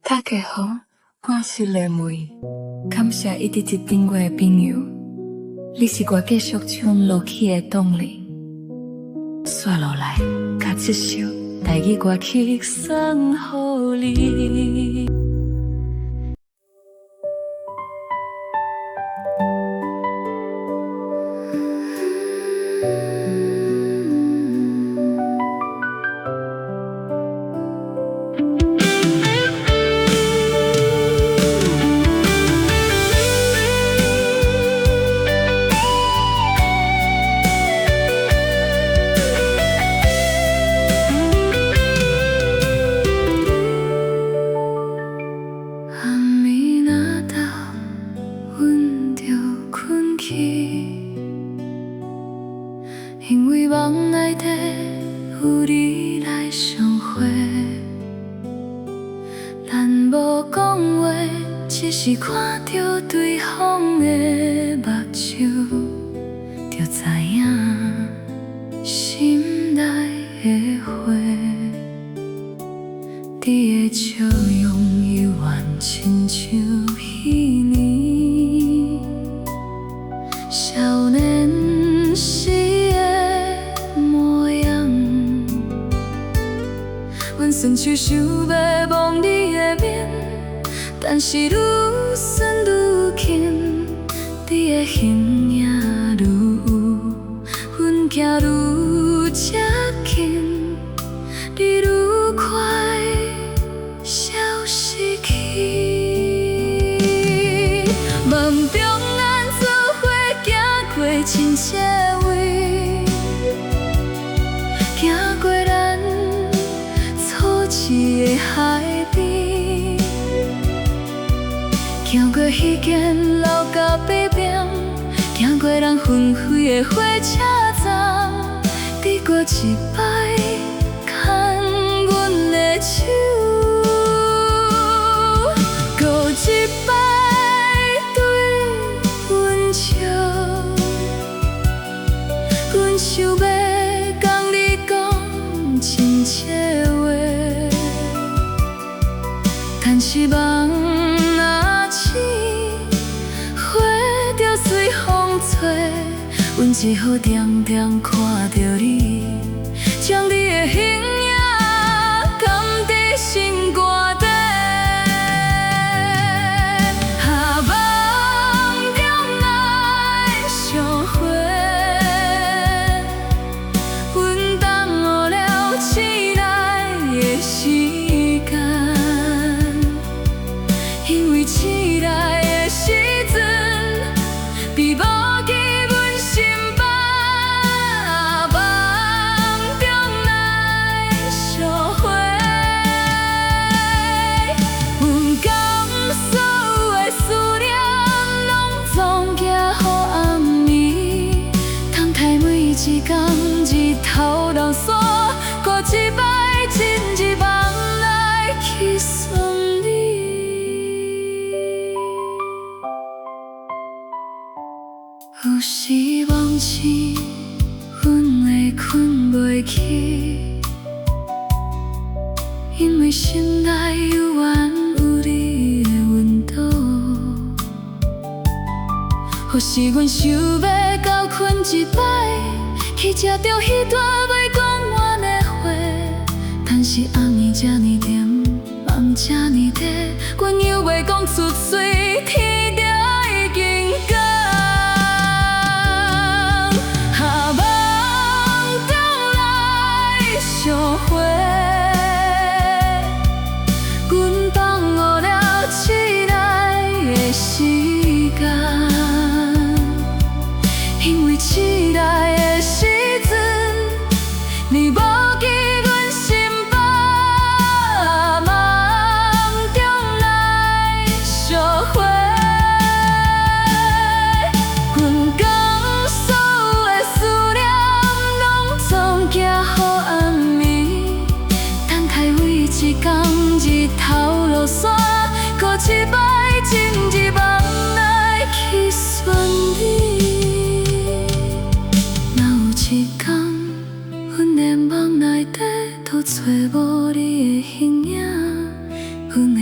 大家好，我是丽梅，感谢一直接订我的朋友，你是我继续唱落去的动力。接落来，甲这首台语歌曲送予你。因为梦内底有你来相会，咱无讲话，只是看着对方的目睭，就知影心内的花，你的笑容犹原亲像彼年少年时的模样。阮顺手想要望你的面，但是愈顺愈近，你的形影愈有，阮行愈接近，你愈快消失去。梦中咱做伙行过亲切位，行过咱初次的海边，行过迄间老甲白饼，行过人纷飞的火车站，你过一摆牵阮的手，搁一摆对阮笑。阮想要甲你讲亲切话，但是梦若醒，花就随风吹，阮只好定定看着你，将你的形影含在心肝底。梦中来相会，阮等候了醒来的时间，因为醒来的时阵比无记阮心烦。梦中来相会，阮甘所有的思念拢总寄予暗暝，等待每一天日头落山，搁一摆进入梦来去算你。有时梦醒，阮会困袂去，因为心内犹原有你的温度。或是阮想要交困一摆，去食着迄段袂讲完的花，但是暗暝这呢甜，梦这呢短，阮犹袂讲出嘴，天就已经光。梦中来相会，阮放候了醒来的时间，因为醒来的时阵你无记阮心烦。梦中来相会。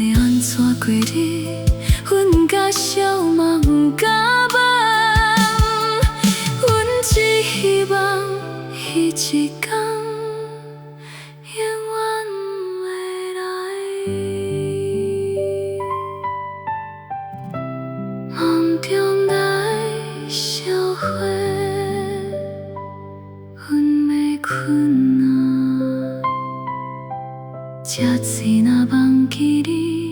会安怎过日？阮甲笑嘛不敢放，阮只希望彼一天永远袂来。梦中来相会，阮要困啊，这次若忘记你。